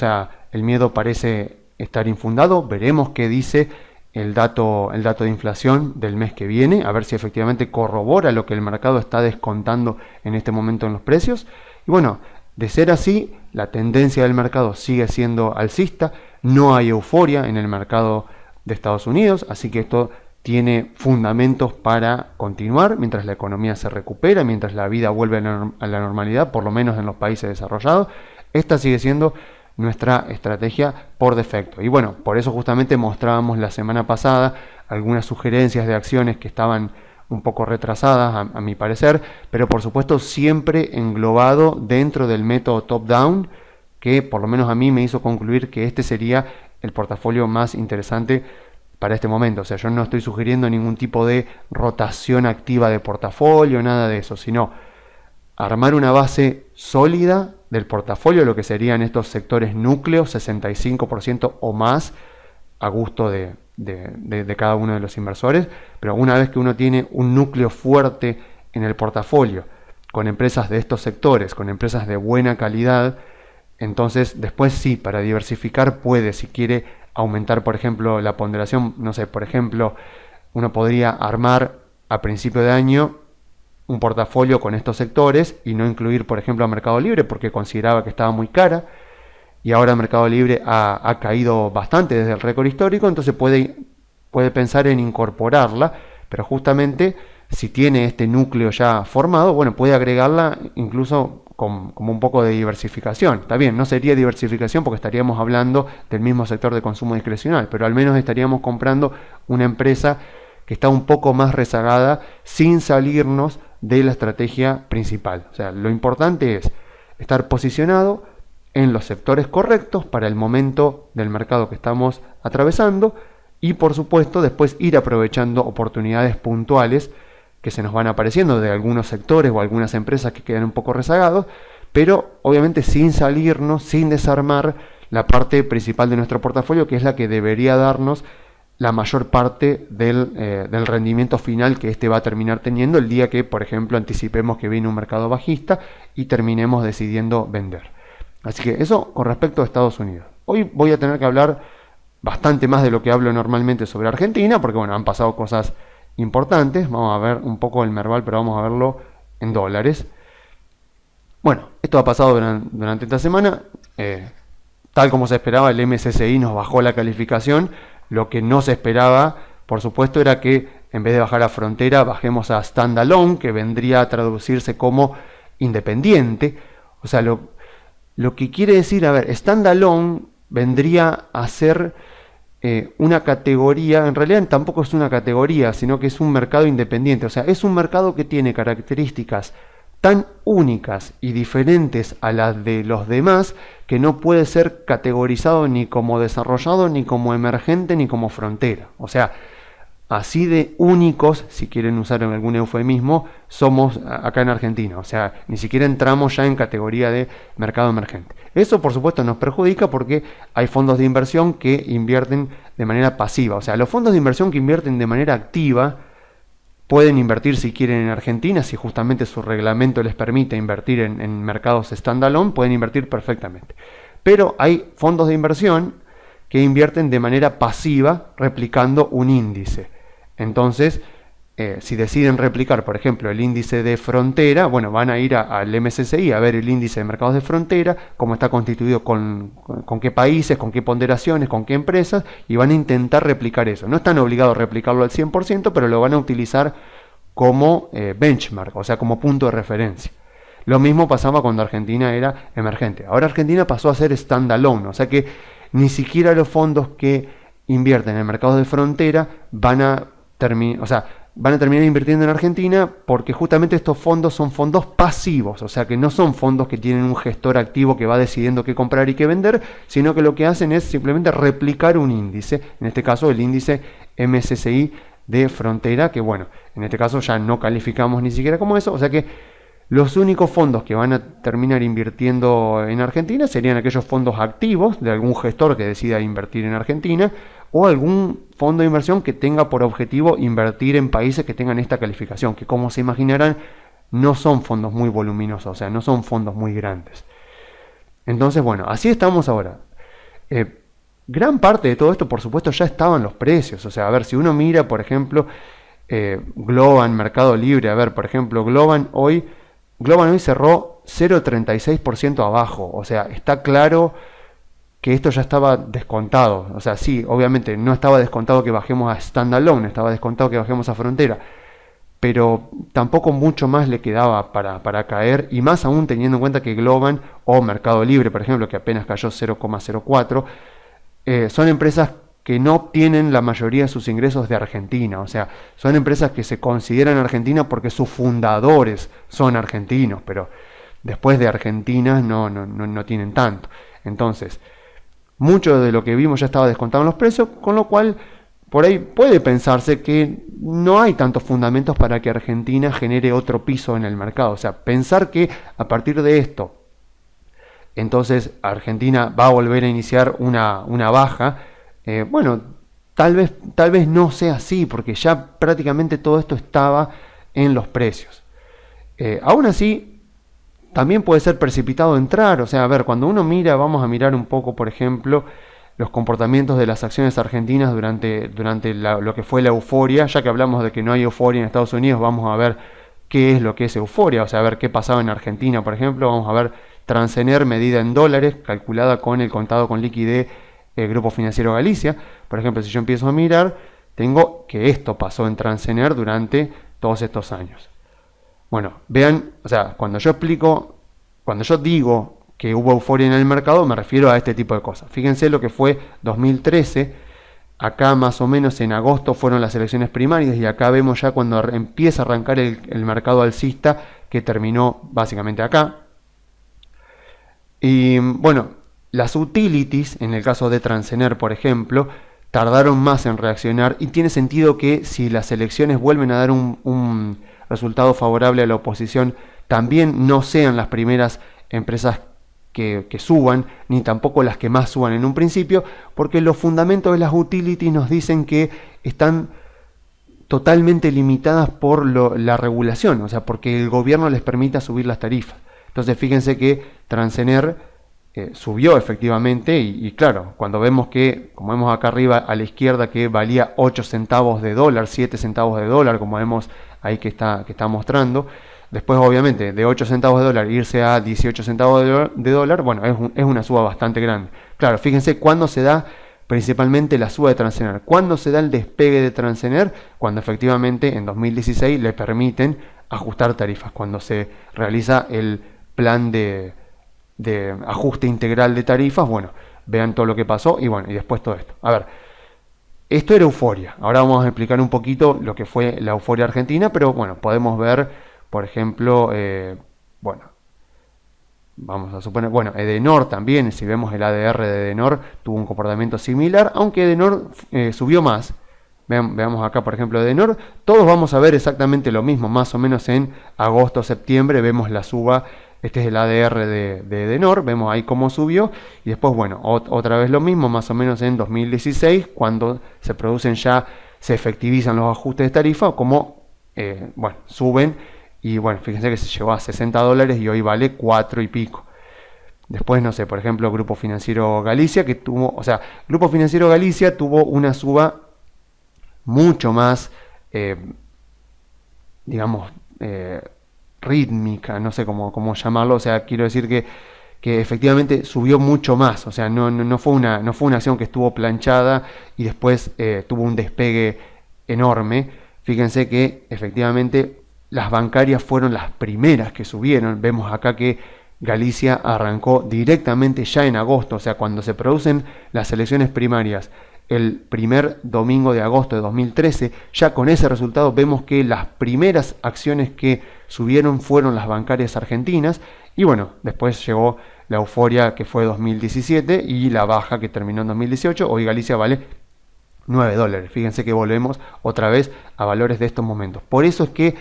parece estar infundado. Veremos qué dice el dato de inflación del mes que viene, a ver si efectivamente corrobora lo que el mercado está descontando en este momento en los precios. Y bueno, de ser así, la tendencia del mercado sigue siendo alcista. No hay euforia en el mercado de Estados Unidos, así que esto tiene fundamentos para continuar mientras la economía se recupera, mientras la vida vuelve a la normalidad, por lo menos en los países desarrollados. Esta sigue siendo nuestra estrategia por defecto. Y bueno, por eso justamente mostrábamos la semana pasada algunas sugerencias de acciones que estaban un poco retrasadas a mi parecer, pero por supuesto siempre englobado dentro del método top-down, que por lo menos a mí me hizo concluir que este sería el portafolio más interesante para este momento. O sea, yo no estoy sugiriendo ningún tipo de rotación activa de portafolio, nada de eso, sino armar una base sólida del portafolio, lo que serían estos sectores núcleos, 65% o más, a gusto de cada uno de los inversores. Pero una vez que uno tiene un núcleo fuerte en el portafolio, con empresas de estos sectores, con empresas de buena calidad, entonces después sí, para diversificar puede, si quiere aumentar, por ejemplo, la ponderación, no sé, por ejemplo, uno podría armar a principio de año un portafolio con estos sectores y no incluir, por ejemplo, a Mercado Libre porque consideraba que estaba muy cara, y ahora Mercado Libre ha caído bastante desde el récord histórico, entonces puede pensar en incorporarla, pero justamente si tiene este núcleo ya formado, bueno, puede agregarla incluso como un poco de diversificación. Está bien, no sería diversificación porque estaríamos hablando del mismo sector de consumo discrecional, pero al menos estaríamos comprando una empresa que está un poco más rezagada sin salirnos de la estrategia principal. O sea, lo importante es estar posicionado en los sectores correctos para el momento del mercado que estamos atravesando y, por supuesto, después ir aprovechando oportunidades puntuales que se nos van apareciendo de algunos sectores o algunas empresas que quedan un poco rezagados, pero obviamente sin salirnos, sin desarmar la parte principal de nuestro portafolio, que es la que debería darnos la mayor parte del rendimiento final que este va a terminar teniendo el día que, por ejemplo, anticipemos que viene un mercado bajista y terminemos decidiendo vender. Así que eso con respecto a Estados Unidos. Hoy voy a tener que hablar bastante más de lo que hablo normalmente sobre Argentina, porque bueno, han pasado cosas importantes. Vamos a ver un poco el Merval, pero vamos a verlo en dólares. Bueno, esto ha pasado durante esta semana. Tal como se esperaba, el MSCI nos bajó la calificación. Lo que no se esperaba, por supuesto, era que en vez de bajar a frontera, bajemos a standalone, que vendría a traducirse como independiente. O sea, lo que quiere decir, a ver, standalone vendría a ser una categoría, en realidad tampoco es una categoría, sino que es un mercado independiente. O sea, es un mercado que tiene características tan únicas y diferentes a las de los demás que no puede ser categorizado ni como desarrollado, ni como emergente, ni como frontera. O sea, así de únicos, si quieren usar algún eufemismo, somos acá en Argentina. O sea, ni siquiera entramos ya en categoría de mercado emergente. Eso, por supuesto, nos perjudica porque hay fondos de inversión que invierten de manera pasiva. O sea, los fondos de inversión que invierten de manera activa pueden invertir si quieren en Argentina, si justamente su reglamento les permite invertir en mercados standalone, pueden invertir perfectamente. Pero hay fondos de inversión que invierten de manera pasiva replicando un índice. Entonces, si deciden replicar, por ejemplo, el índice de frontera, bueno, van a ir al MSCI a ver el índice de mercados de frontera, cómo está constituido, con qué países, con qué ponderaciones, con qué empresas, y van a intentar replicar eso. No están obligados a replicarlo al 100%, pero lo van a utilizar como benchmark, o sea, como punto de referencia. Lo mismo pasaba cuando Argentina era emergente. Ahora Argentina pasó a ser standalone, o sea que ni siquiera los fondos que invierten en mercados de frontera van a terminar invirtiendo en Argentina, porque justamente estos fondos son fondos pasivos, o sea que no son fondos que tienen un gestor activo que va decidiendo qué comprar y qué vender, sino que lo que hacen es simplemente replicar un índice, en este caso el índice MSCI de frontera, que bueno, en este caso ya no calificamos ni siquiera como eso, o sea que los únicos fondos que van a terminar invirtiendo en Argentina serían aquellos fondos activos de algún gestor que decida invertir en Argentina, o algún fondo de inversión que tenga por objetivo invertir en países que tengan esta calificación, que como se imaginarán no son fondos muy voluminosos, o sea, no son fondos muy grandes. Entonces, bueno, así estamos ahora. Gran parte de todo esto, por supuesto, ya estaban los precios. O sea, a ver, si uno mira, por ejemplo, Globan, Mercado Libre, a ver, por ejemplo, Globan hoy cerró 0,36% abajo. O sea, está claro que esto ya estaba descontado. O sea, sí, obviamente no estaba descontado que bajemos a standalone, estaba descontado que bajemos a frontera, pero tampoco mucho más le quedaba para caer, y más aún teniendo en cuenta que Globan o Mercado Libre, por ejemplo, que apenas cayó 0,04, son empresas que no obtienen la mayoría de sus ingresos de Argentina. O sea, son empresas que se consideran argentinas porque sus fundadores son argentinos, pero después de Argentina no tienen tanto. Entonces, mucho de lo que vimos ya estaba descontado en los precios, con lo cual por ahí puede pensarse que no hay tantos fundamentos para que Argentina genere otro piso en el mercado. O sea, pensar que a partir de esto, entonces Argentina va a volver a iniciar una baja, bueno, tal vez no sea así, porque ya prácticamente todo esto estaba en los precios. Aún así, también puede ser precipitado entrar. O sea, a ver, cuando uno mira, vamos a mirar un poco, por ejemplo, los comportamientos de las acciones argentinas durante lo que fue la euforia. Ya que hablamos de que no hay euforia en Estados Unidos, vamos a ver qué es lo que es euforia. O sea, a ver qué pasaba en Argentina, por ejemplo. Vamos a ver Transener medida en dólares, calculada con el contado con liquidez Grupo Financiero Galicia. Por ejemplo, si yo empiezo a mirar, tengo que esto pasó en Transener durante todos estos años. Bueno, vean, o sea, cuando yo digo que hubo euforia en el mercado, me refiero a este tipo de cosas. Fíjense lo que fue 2013, acá más o menos en agosto fueron las elecciones primarias, y acá vemos ya cuando empieza a arrancar el mercado alcista, que terminó básicamente acá. Y bueno, las utilities, en el caso de Transener, por ejemplo, tardaron más en reaccionar, y tiene sentido que si las elecciones vuelven a dar un resultado favorable a la oposición, también no sean las primeras empresas que suban, ni tampoco las que más suban en un principio, porque los fundamentos de las utilities nos dicen que están totalmente limitadas por la regulación, o sea, porque el gobierno les permita subir las tarifas. Entonces fíjense que Transener subió efectivamente, y claro, cuando vemos que, como vemos acá arriba a la izquierda, que valía 8 centavos de dólar, 7 centavos de dólar, como vemos ahí que está mostrando, después obviamente de 8 centavos de dólar irse a 18 centavos de dólar, bueno, es una suba bastante grande. Claro, fíjense cuándo se da principalmente la suba de Transener. ¿Cuándo se da el despegue de Transener? Cuando efectivamente en 2016 le permiten ajustar tarifas, cuando se realiza el plan de ajuste integral de tarifas. Bueno, vean todo lo que pasó, y bueno, y después todo esto. A ver, esto era euforia. Ahora vamos a explicar un poquito lo que fue la euforia argentina, pero bueno, podemos ver, por ejemplo, bueno, vamos a suponer, bueno, Edenor también, si vemos el ADR de Edenor, tuvo un comportamiento similar, aunque Edenor subió más. Veamos acá, por ejemplo, Edenor, todos vamos a ver exactamente lo mismo, más o menos en agosto, septiembre, vemos la suba. Este es el ADR de Edenor, vemos ahí cómo subió, y después, bueno, otra vez lo mismo, más o menos en 2016, cuando se producen ya, se efectivizan los ajustes de tarifa, como, bueno, suben, y bueno, fíjense que se llegó a 60 dólares y hoy vale 4 y pico. Después, no sé, por ejemplo, Grupo Financiero Galicia, que tuvo, o sea, Grupo Financiero Galicia tuvo una suba mucho más, digamos, rítmica, no sé cómo llamarlo. O sea, quiero decir que efectivamente subió mucho más. O sea, no fue una acción que estuvo planchada y después tuvo un despegue enorme. Fíjense que efectivamente las bancarias fueron las primeras que subieron. Vemos acá que Galicia arrancó directamente ya en agosto. O sea, cuando se producen las elecciones primarias el primer domingo de agosto de 2013, ya con ese resultado vemos que las primeras acciones que subieron fueron las bancarias argentinas, y bueno, después llegó la euforia que fue 2017 y la baja que terminó en 2018. Hoy Galicia vale 9 dólares. Fíjense que volvemos otra vez a valores de estos momentos. Por eso es que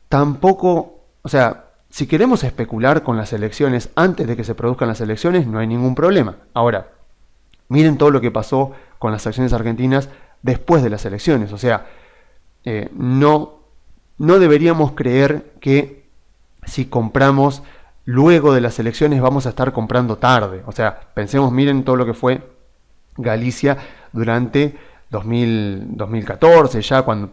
tampoco, o sea, si queremos especular con las elecciones antes de que se produzcan las elecciones, no hay ningún problema. Ahora, miren todo lo que pasó con las acciones argentinas después de las elecciones. O sea, no deberíamos creer que si compramos luego de las elecciones vamos a estar comprando tarde. O sea, pensemos, miren todo lo que fue Galicia durante 2014, ya cuando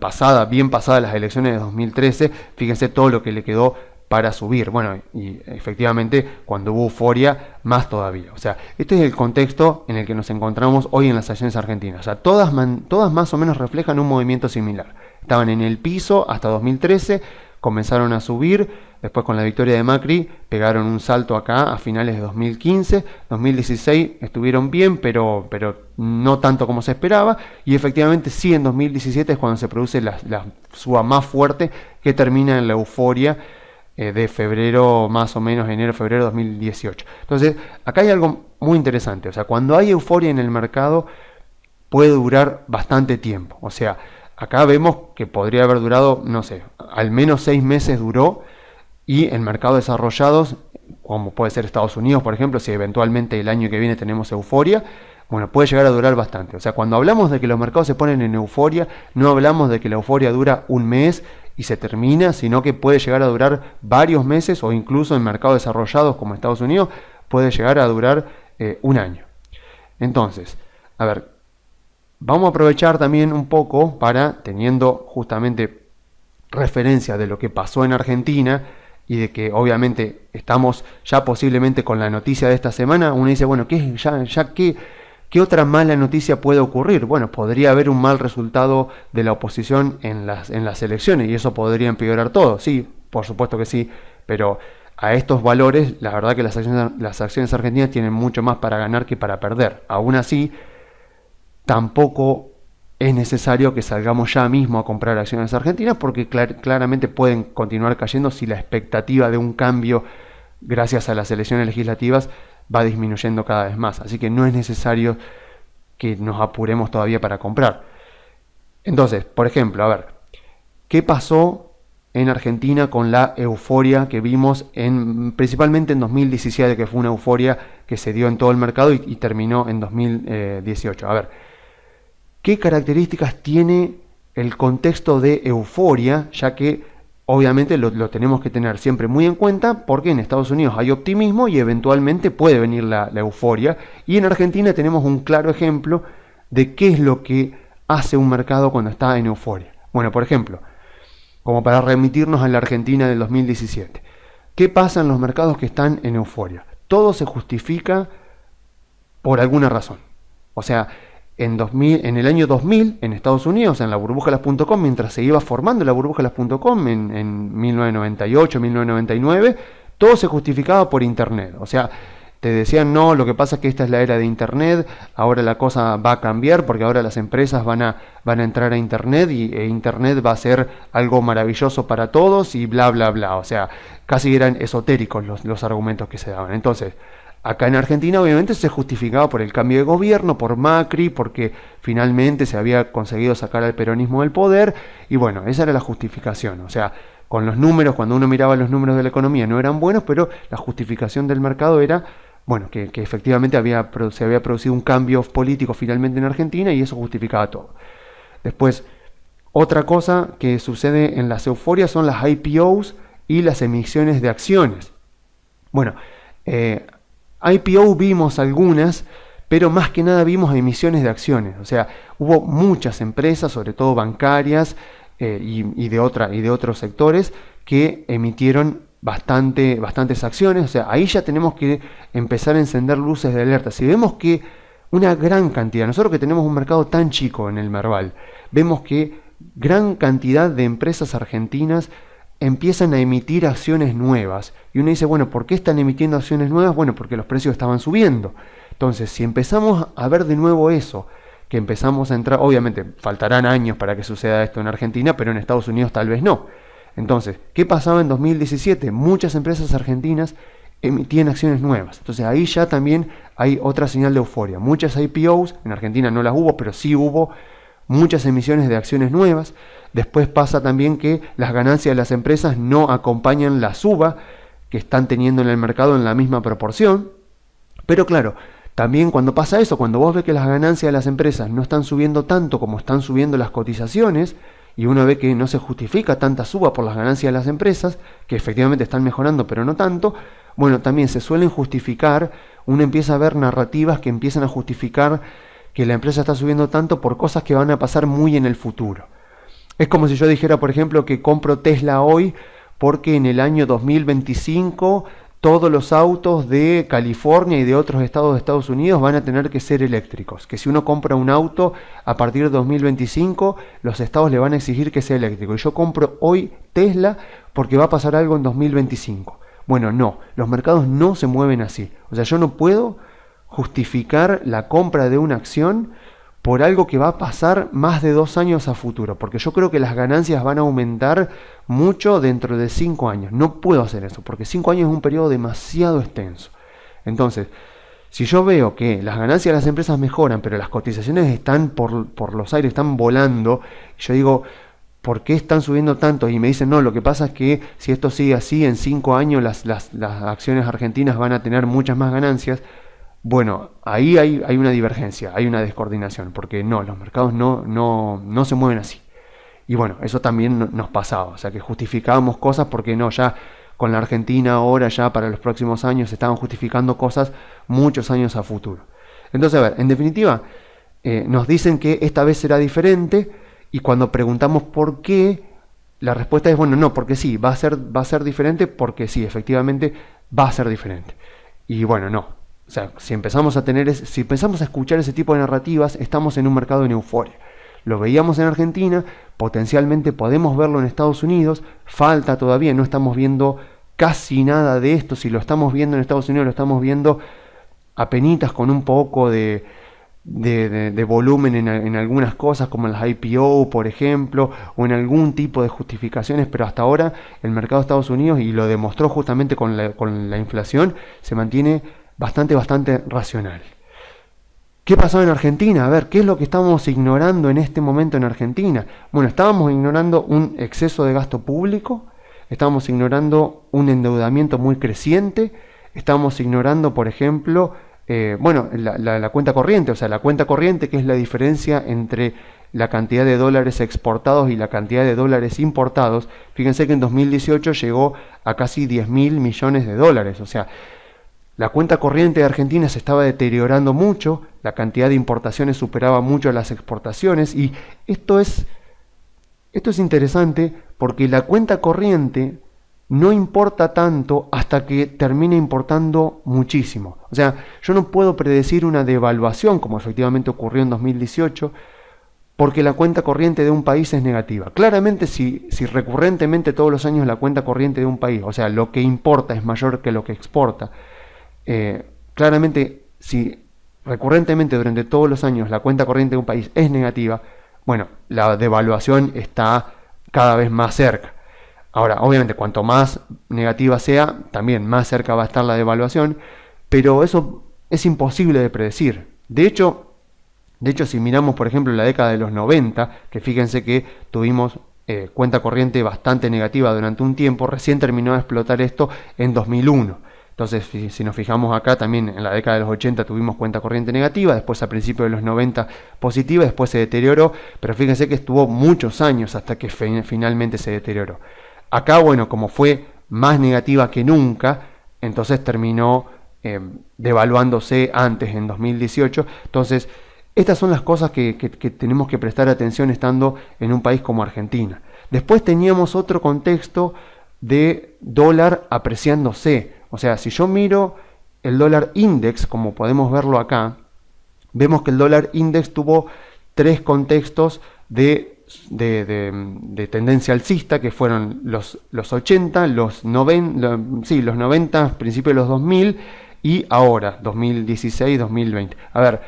bien pasadas las elecciones de 2013, fíjense todo lo que le quedó para subir. Bueno, y efectivamente cuando hubo euforia, más todavía. O sea, este es el contexto en el que nos encontramos hoy en las acciones argentinas. O sea, todas más o menos reflejan un movimiento similar. Estaban en el piso hasta 2013, comenzaron a subir, después con la victoria de Macri pegaron un salto acá a finales de 2015, 2016 estuvieron bien, pero no tanto como se esperaba, y efectivamente sí, en 2017 es cuando se produce la suba más fuerte, que termina en la euforia de febrero, más o menos enero, febrero de 2018. Entonces, acá hay algo muy interesante. O sea, cuando hay euforia en el mercado, puede durar bastante tiempo. O sea, acá vemos que podría haber durado, no sé, al menos 6 meses duró, y en mercados desarrollados, como puede ser Estados Unidos, por ejemplo, si eventualmente el año que viene tenemos euforia, bueno, puede llegar a durar bastante. O sea, cuando hablamos de que los mercados se ponen en euforia, no hablamos de que la euforia dura un mes y se termina, sino que puede llegar a durar varios meses, o incluso en mercados desarrollados como Estados Unidos, puede llegar a durar un año. Entonces, a ver, vamos a aprovechar también un poco para, teniendo justamente referencia de lo que pasó en Argentina y de que obviamente estamos ya posiblemente con la noticia de esta semana, uno dice, bueno, ¿qué otra mala noticia puede ocurrir? Bueno, podría haber un mal resultado de la oposición en las elecciones y eso podría empeorar todo. Sí, por supuesto que sí, pero a estos valores, la verdad que las acciones argentinas tienen mucho más para ganar que para perder. Aún así, tampoco es necesario que salgamos ya mismo a comprar acciones argentinas, porque claramente pueden continuar cayendo si la expectativa de un cambio gracias a las elecciones legislativas va disminuyendo cada vez más. Así que no es necesario que nos apuremos todavía para comprar. Entonces, por ejemplo, a ver, ¿qué pasó en Argentina con la euforia que vimos principalmente en 2017, que fue una euforia que se dio en todo el mercado y terminó en 2018? A ver, ¿qué características tiene el contexto de euforia? Ya que obviamente lo tenemos que tener siempre muy en cuenta, porque en Estados Unidos hay optimismo y eventualmente puede venir la euforia. Y en Argentina tenemos un claro ejemplo de qué es lo que hace un mercado cuando está en euforia. Bueno, por ejemplo, como para remitirnos a la Argentina del 2017. ¿Qué pasa en los mercados que están en euforia? Todo se justifica por alguna razón. O sea, en el año 2000, en Estados Unidos, en la burbujalas.com, mientras se iba formando la burbujalas.com en 1998, 1999, todo se justificaba por Internet. O sea, te decían, no, lo que pasa es que esta es la era de Internet, ahora la cosa va a cambiar porque ahora las empresas van a entrar a Internet e Internet va a ser algo maravilloso para todos y bla, bla, bla. O sea, casi eran esotéricos los argumentos que se daban. Entonces, acá en Argentina obviamente se justificaba por el cambio de gobierno, por Macri, porque finalmente se había conseguido sacar al peronismo del poder, y bueno, esa era la justificación. O sea, con los números, cuando uno miraba los números de la economía no eran buenos, pero la justificación del mercado era, bueno, que efectivamente se había producido un cambio político finalmente en Argentina y eso justificaba todo. Después, otra cosa que sucede en las euforias son las IPOs y las emisiones de acciones. Bueno, IPO vimos algunas, pero más que nada vimos emisiones de acciones. O sea, hubo muchas empresas, sobre todo bancarias y de otros sectores, que emitieron bastantes acciones. O sea, ahí ya tenemos que empezar a encender luces de alerta. Si vemos que una gran cantidad, nosotros que tenemos un mercado tan chico en el Merval, vemos que gran cantidad de empresas argentinas empiezan a emitir acciones nuevas. Y uno dice, bueno, ¿por qué están emitiendo acciones nuevas? Bueno, porque los precios estaban subiendo. Entonces, si empezamos a ver de nuevo eso, que empezamos a entrar, obviamente faltarán años para que suceda esto en Argentina, pero en Estados Unidos tal vez no. Entonces, ¿qué pasaba en 2017? Muchas empresas argentinas emitían acciones nuevas. Entonces, ahí ya también hay otra señal de euforia. Muchas IPOs, en Argentina no las hubo, pero sí hubo muchas emisiones de acciones nuevas. Después pasa también que las ganancias de las empresas no acompañan la suba que están teniendo en el mercado en la misma proporción. Pero claro, también cuando pasa eso, cuando vos ves que las ganancias de las empresas no están subiendo tanto como están subiendo las cotizaciones, y uno ve que no se justifica tanta suba por las ganancias de las empresas, que efectivamente están mejorando pero no tanto, bueno, también se suelen justificar, uno empieza a ver narrativas que empiezan a justificar que la empresa está subiendo tanto por cosas que van a pasar muy en el futuro. Es como si yo dijera, por ejemplo, que compro Tesla hoy porque en el año 2025 todos los autos de California y de otros estados de Estados Unidos van a tener que ser eléctricos. Que si uno compra un auto a partir de 2025, los estados le van a exigir que sea eléctrico. Y yo compro hoy Tesla porque va a pasar algo en 2025. Bueno, no, los mercados no se mueven así. O sea, yo no puedo justificar la compra de una acción por algo que va a pasar más de 2 años a futuro, porque yo creo que las ganancias van a aumentar mucho dentro de 5 años. No puedo hacer eso, porque 5 años es un periodo demasiado extenso. Entonces, si yo veo que las ganancias de las empresas mejoran, pero las cotizaciones están por los aires, están volando, yo digo, ¿por qué están subiendo tanto? Y me dicen, no, lo que pasa es que si esto sigue así, en 5 años las acciones argentinas van a tener muchas más ganancias. Bueno, ahí hay una divergencia, hay una descoordinación, porque no, los mercados no se mueven así. Y bueno, eso también nos pasaba, o sea que justificábamos cosas porque no, ya con la Argentina ahora, ya para los próximos años, se estaban justificando cosas muchos años a futuro. Entonces, a ver, en definitiva, nos dicen que esta vez será diferente, y cuando preguntamos por qué, la respuesta es, bueno, no, porque sí, va a ser diferente, porque sí, efectivamente va a ser diferente. Y bueno, no. O sea, si empezamos a escuchar ese tipo de narrativas, estamos en un mercado en euforia. Lo veíamos en Argentina, potencialmente podemos verlo en Estados Unidos, falta todavía, no estamos viendo casi nada de esto. Si lo estamos viendo en Estados Unidos, lo estamos viendo apenitas con un poco de volumen en algunas cosas, como las IPO, por ejemplo, o en algún tipo de justificaciones, pero hasta ahora el mercado de Estados Unidos, y lo demostró justamente con la inflación, se mantiene bastante racional. ¿Qué pasó en Argentina? A ver, ¿qué es lo que estamos ignorando en este momento en Argentina? Bueno, estábamos ignorando un exceso de gasto público, estábamos ignorando un endeudamiento muy creciente, estábamos ignorando, por ejemplo, la cuenta corriente, o sea, la cuenta corriente, que es la diferencia entre la cantidad de dólares exportados y la cantidad de dólares importados. Fíjense que en 2018 llegó a casi 10.000 millones de dólares, o sea, la cuenta corriente de Argentina se estaba deteriorando mucho, la cantidad de importaciones superaba mucho a las exportaciones, y esto es interesante porque la cuenta corriente no importa tanto hasta que termina importando muchísimo. O sea, yo no puedo predecir una devaluación como efectivamente ocurrió en 2018, porque la cuenta corriente de un país es negativa. Claramente, si recurrentemente todos los años la cuenta corriente de un país, o sea, lo que importa es mayor que lo que exporta, claramente, si recurrentemente durante todos los años la cuenta corriente de un país es negativa, bueno, la devaluación está cada vez más cerca. Ahora, obviamente, cuanto más negativa sea, también más cerca va a estar la devaluación, pero eso es imposible de predecir. De hecho, si miramos, por ejemplo, la década de los 90, que fíjense que tuvimos cuenta corriente bastante negativa durante un tiempo, recién terminó de explotar esto en 2001. Entonces, si nos fijamos acá, también en la década de los 80 tuvimos cuenta corriente negativa, después a principios de los 90 positiva, después se deterioró, pero fíjense que estuvo muchos años hasta que finalmente se deterioró. Acá, bueno, como fue más negativa que nunca, entonces terminó devaluándose antes, en 2018. Entonces, estas son las cosas que tenemos que prestar atención estando en un país como Argentina. Después teníamos otro contexto de dólar apreciándose. O sea, si yo miro el dólar index, como podemos verlo acá, vemos que el dólar index tuvo 3 contextos de tendencia alcista, que fueron los 80, los 90, principios de los 2000 y ahora, 2016, 2020. A ver,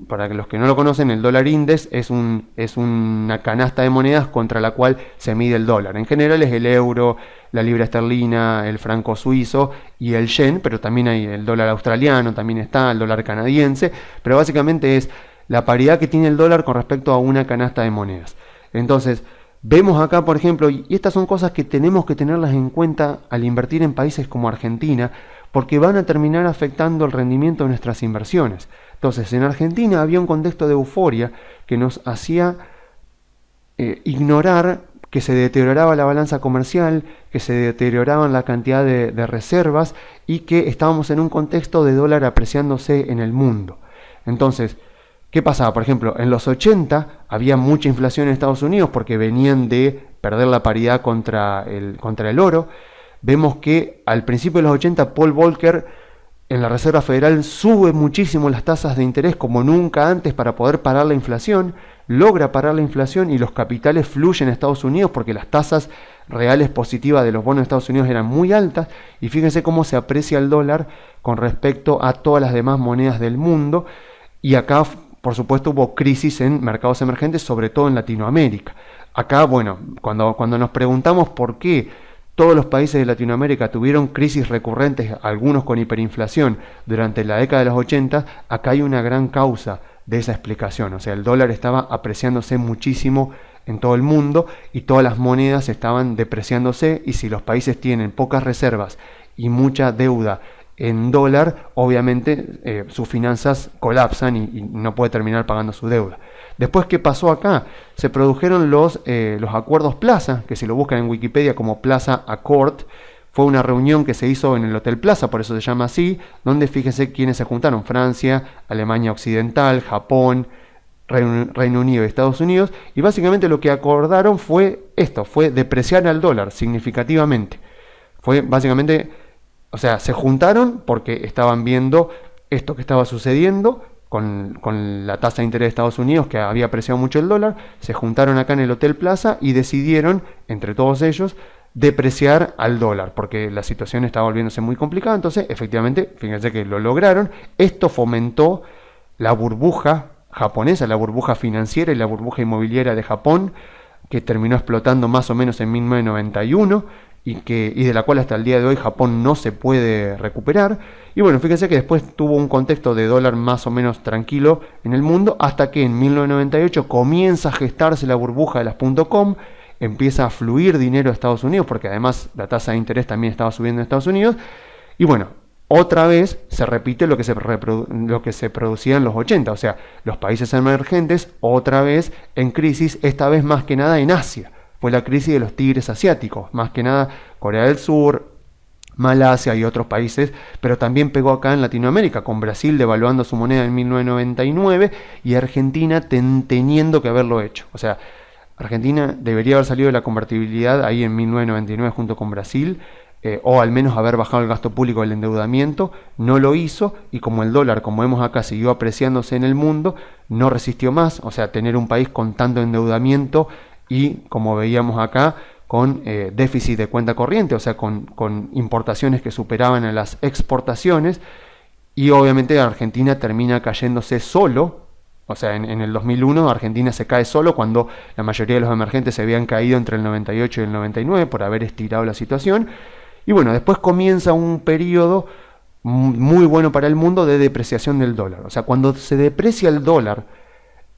para los que no lo conocen, el dólar index es una canasta de monedas contra la cual se mide el dólar. En general es el euro, la libra esterlina, el franco suizo y el yen, pero también hay el dólar australiano, también está el dólar canadiense, pero básicamente es la paridad que tiene el dólar con respecto a una canasta de monedas. Entonces, vemos acá, por ejemplo, y estas son cosas que tenemos que tenerlas en cuenta al invertir en países como Argentina, porque van a terminar afectando el rendimiento de nuestras inversiones. Entonces, en Argentina había un contexto de euforia que nos hacía ignorar que se deterioraba la balanza comercial, que se deterioraban la cantidad de reservas y que estábamos en un contexto de dólar apreciándose en el mundo. Entonces, ¿Qué pasaba? Por ejemplo, en los 80 había mucha inflación en Estados Unidos porque venían de perder la paridad contra el oro. Vemos que al principio de los 80 Paul Volcker en la Reserva Federal sube muchísimo las tasas de interés como nunca antes para poder parar la inflación, logra parar la inflación y los capitales fluyen a Estados Unidos porque las tasas reales positivas de los bonos de Estados Unidos eran muy altas, y fíjense cómo se aprecia el dólar con respecto a todas las demás monedas del mundo. Y acá, por supuesto, hubo crisis en mercados emergentes, sobre todo en Latinoamérica. Acá, bueno, cuando nos preguntamos por qué todos los países de Latinoamérica tuvieron crisis recurrentes, algunos con hiperinflación, durante la década de los 80, acá hay una gran causa de esa explicación. O sea, el dólar estaba apreciándose muchísimo en todo el mundo y todas las monedas estaban depreciándose, y si los países tienen pocas reservas y mucha deuda en dólar, obviamente sus finanzas colapsan y no puede terminar pagando su deuda. Después, ¿qué pasó acá? Se produjeron los acuerdos Plaza, que si lo buscan en Wikipedia como Plaza Accord, fue una reunión que se hizo en el Hotel Plaza, por eso se llama así, donde fíjense quiénes se juntaron: Francia, Alemania Occidental, Japón, Reino Unido y Estados Unidos, y básicamente lo que acordaron fue esto, fue depreciar al dólar significativamente. Fue básicamente, o sea, se juntaron porque estaban viendo esto que estaba sucediendo con la tasa de interés de Estados Unidos, que había apreciado mucho el dólar. Se juntaron acá en el Hotel Plaza y decidieron, entre todos ellos, depreciar al dólar, porque la situación estaba volviéndose muy complicada. Entonces, efectivamente, fíjense que lo lograron. Esto fomentó la burbuja japonesa, la burbuja financiera y la burbuja inmobiliaria de Japón, que terminó explotando más o menos en 1991 y de la cual hasta el día de hoy Japón no se puede recuperar. Y bueno, fíjense que después tuvo un contexto de dólar más o menos tranquilo en el mundo, hasta que en 1998 comienza a gestarse la burbuja de las .com, empieza a fluir dinero a Estados Unidos, porque además la tasa de interés también estaba subiendo en Estados Unidos, y bueno, otra vez se repite lo que se producía en los 80, o sea, los países emergentes otra vez en crisis, esta vez más que nada en Asia. Fue la crisis de los tigres asiáticos, más que nada Corea del Sur, Malasia y otros países, pero también pegó acá en Latinoamérica, con Brasil devaluando su moneda en 1999 y Argentina teniendo que haberlo hecho. O sea, Argentina debería haber salido de la convertibilidad ahí en 1999 junto con Brasil, o al menos haber bajado el gasto público del endeudamiento. No lo hizo, y como el dólar, como vemos acá, siguió apreciándose en el mundo, no resistió más. O sea, tener un país con tanto endeudamiento y, como veíamos acá, con déficit de cuenta corriente, o sea, con importaciones que superaban a las exportaciones, y obviamente Argentina termina cayéndose solo. O sea, en el 2001 Argentina se cae solo cuando la mayoría de los emergentes se habían caído entre el 98 y el 99 por haber estirado la situación. Y bueno, después comienza un periodo muy bueno para el mundo de depreciación del dólar. O sea, cuando se deprecia el dólar,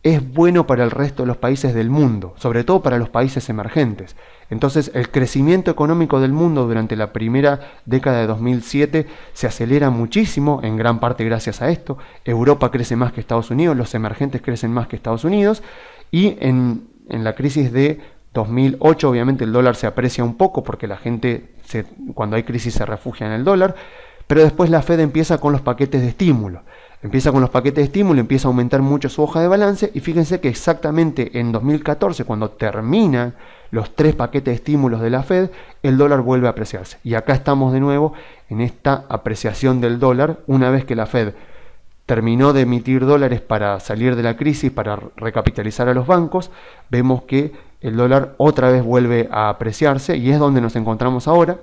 es bueno para el resto de los países del mundo, sobre todo para los países emergentes. Entonces, el crecimiento económico del mundo durante la primera década de 2007 se acelera muchísimo, en gran parte gracias a esto. Europa crece más que Estados Unidos, los emergentes crecen más que Estados Unidos, y en la crisis de 2008 obviamente el dólar se aprecia un poco porque la gente cuando hay crisis se refugia en el dólar, pero después la Fed empieza con los paquetes de estímulo. Empieza con los paquetes de estímulo, empieza a aumentar mucho su hoja de balance, y fíjense que exactamente en 2014, cuando terminan los 3 paquetes de estímulos de la Fed, el dólar vuelve a apreciarse. Y acá estamos de nuevo en esta apreciación del dólar, una vez que la Fed terminó de emitir dólares para salir de la crisis, para recapitalizar a los bancos. Vemos que el dólar otra vez vuelve a apreciarse, y es donde nos encontramos ahora.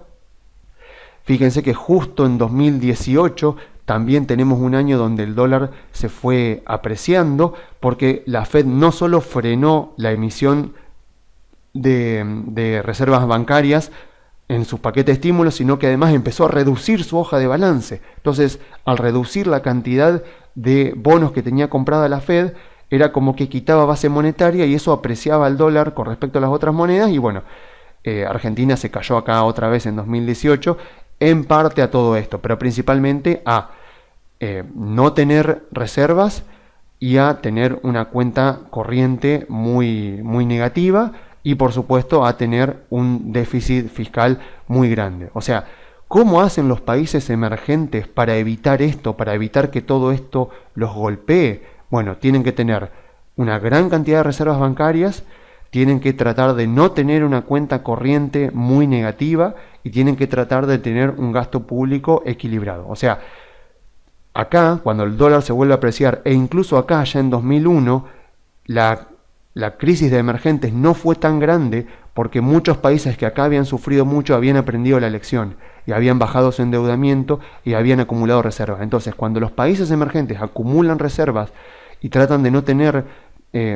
Fíjense que justo en 2018 también tenemos un año donde el dólar se fue apreciando, porque la Fed no solo frenó la emisión de reservas bancarias en sus paquetes de estímulos, sino que además empezó a reducir su hoja de balance. Entonces, al reducir la cantidad de bonos que tenía comprada la Fed, era como que quitaba base monetaria, y eso apreciaba el dólar con respecto a las otras monedas. Y bueno, Argentina se cayó acá otra vez en 2018, en parte a todo esto, pero principalmente a no tener reservas y a tener una cuenta corriente muy, muy negativa, y por supuesto a tener un déficit fiscal muy grande. O sea, ¿cómo hacen los países emergentes para evitar esto, para evitar que todo esto los golpee? Bueno, tienen que tener una gran cantidad de reservas bancarias, tienen que tratar de no tener una cuenta corriente muy negativa y tienen que tratar de tener un gasto público equilibrado. O sea, acá, cuando el dólar se vuelve a apreciar, e incluso acá ya en 2001, la crisis de emergentes no fue tan grande porque muchos países que acá habían sufrido mucho habían aprendido la lección y habían bajado su endeudamiento y habían acumulado reservas. Entonces, cuando los países emergentes acumulan reservas y tratan de no tener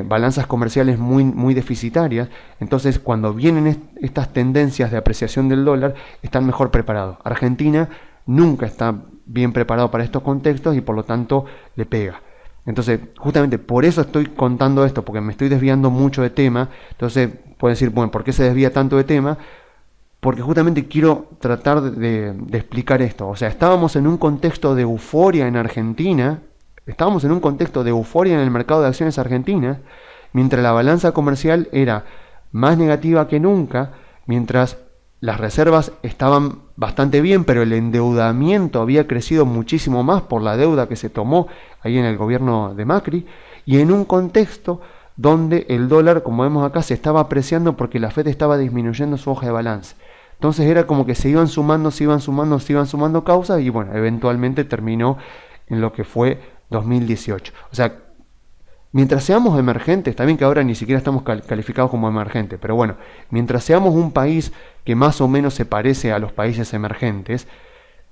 balanzas comerciales muy deficitarias, entonces cuando vienen estas tendencias de apreciación del dólar, están mejor preparados. Argentina nunca está bien preparado para estos contextos y por lo tanto le pega. Entonces, justamente por eso estoy contando esto, porque me estoy desviando mucho de tema. Entonces, pueden decir, bueno, ¿por qué se desvía tanto de tema? Porque justamente quiero tratar de explicar esto. O sea, estábamos en un contexto de euforia en Argentina, estábamos en un contexto de euforia en el mercado de acciones argentinas, mientras la balanza comercial era más negativa que nunca, mientras las reservas estaban bastante bien, pero el endeudamiento había crecido muchísimo más por la deuda que se tomó ahí en el gobierno de Macri, y en un contexto donde el dólar, como vemos acá, se estaba apreciando porque la Fed estaba disminuyendo su hoja de balance. Entonces era como que se iban sumando causas y bueno, eventualmente terminó en lo que fue 2018. O sea, mientras seamos emergentes, está bien que ahora ni siquiera estamos calificados como emergentes, pero bueno, mientras seamos un país que más o menos se parece a los países emergentes,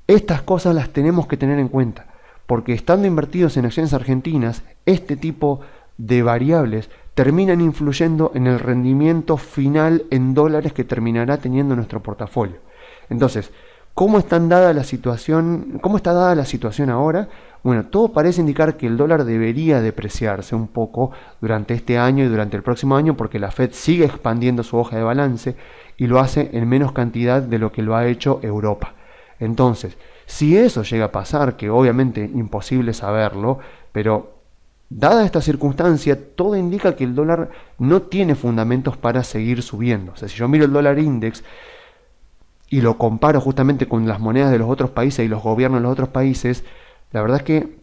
estas cosas las tenemos que tener en cuenta, porque estando invertidos en acciones argentinas, este tipo de variables terminan influyendo en el rendimiento final en dólares que terminará teniendo nuestro portafolio. Entonces, ¿cómo está dada la situación ahora? Bueno, todo parece indicar que el dólar debería depreciarse un poco durante este año y durante el próximo año porque la Fed sigue expandiendo su hoja de balance y lo hace en menos cantidad de lo que lo ha hecho Europa. Entonces, si eso llega a pasar, que obviamente imposible saberlo, pero dada esta circunstancia, todo indica que el dólar no tiene fundamentos para seguir subiendo. O sea, si yo miro el dólar index y lo comparo justamente con las monedas de los otros países y los gobiernos de los otros países, la verdad es que,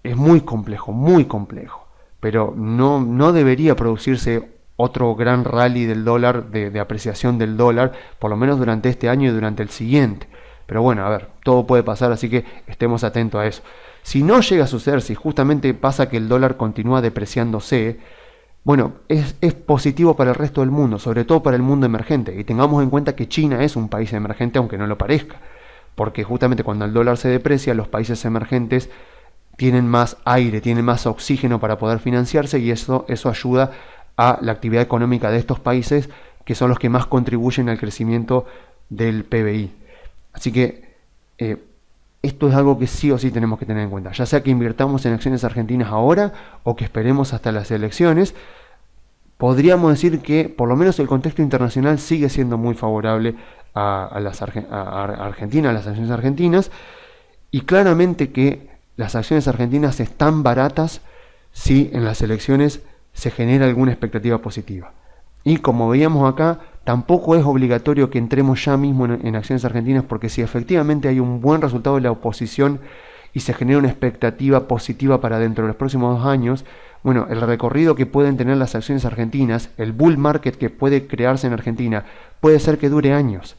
es muy complejo, pero no debería producirse otro gran rally del dólar, de apreciación del dólar, por lo menos durante este año y durante el siguiente. Pero bueno, todo puede pasar, así que estemos atentos a eso. Si no llega a suceder, si justamente pasa que el dólar continúa depreciándose, bueno, es positivo para el resto del mundo, sobre todo para el mundo emergente. Y tengamos en cuenta que China es un país emergente, aunque no lo parezca. Porque justamente cuando el dólar se deprecia, los países emergentes tienen más aire, tienen más oxígeno para poder financiarse y eso ayuda a la actividad económica de estos países, que son los que más contribuyen al crecimiento del PBI. Así que esto es algo que sí o sí tenemos que tener en cuenta, ya sea que invirtamos en acciones argentinas ahora o que esperemos hasta las elecciones. Podríamos decir que por lo menos el contexto internacional sigue siendo muy favorable a Argentina, a las acciones argentinas, y claramente que las acciones argentinas están baratas si en las elecciones se genera alguna expectativa positiva. Y como veíamos acá, tampoco es obligatorio que entremos ya mismo en acciones argentinas, porque si efectivamente hay un buen resultado de la oposición y se genera una expectativa positiva para dentro de los próximos 2 años, bueno, el recorrido que pueden tener las acciones argentinas, el bull market que puede crearse en Argentina, puede ser que dure años.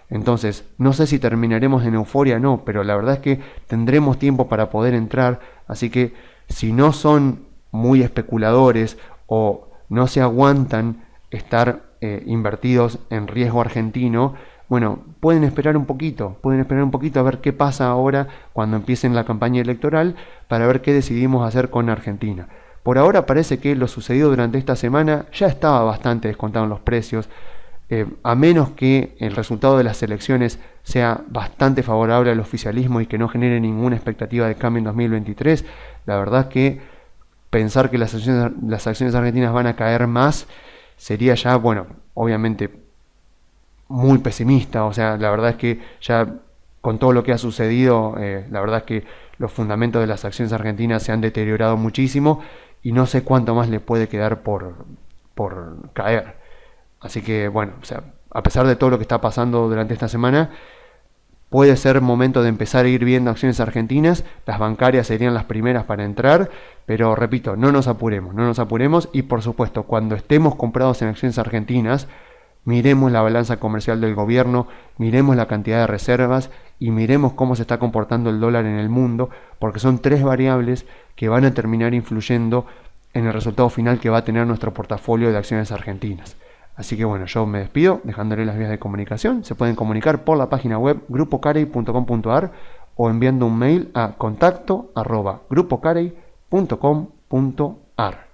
Entonces, no sé si terminaremos en euforia o no, pero la verdad es que tendremos tiempo para poder entrar, así que si no son muy especuladores o no se aguantan estar invertidos en riesgo argentino, bueno, pueden esperar un poquito a ver qué pasa ahora cuando empiecen la campaña electoral, para ver qué decidimos hacer con Argentina. Por ahora parece que lo sucedido durante esta semana ya estaba bastante descontado en los precios, a menos que el resultado de las elecciones sea bastante favorable al oficialismo y que no genere ninguna expectativa de cambio en 2023, la verdad es que pensar que las acciones argentinas van a caer más sería ya, bueno, obviamente muy pesimista. O sea, la verdad es que ya con todo lo que ha sucedido, la verdad es que los fundamentos de las acciones argentinas se han deteriorado muchísimo y no sé cuánto más le puede quedar por caer. Así que, bueno, o sea, a pesar de todo lo que está pasando durante esta semana, puede ser momento de empezar a ir viendo acciones argentinas. Las bancarias serían las primeras para entrar, pero repito, no nos apuremos y por supuesto, cuando estemos comprados en acciones argentinas, miremos la balanza comercial del gobierno, miremos la cantidad de reservas y miremos cómo se está comportando el dólar en el mundo, porque son tres variables que van a terminar influyendo en el resultado final que va a tener nuestro portafolio de acciones argentinas. Así que bueno, yo me despido dejándole las vías de comunicación. Se pueden comunicar por la página web grupocarey.com.ar o enviando un mail a contacto@grupocarey.com.ar.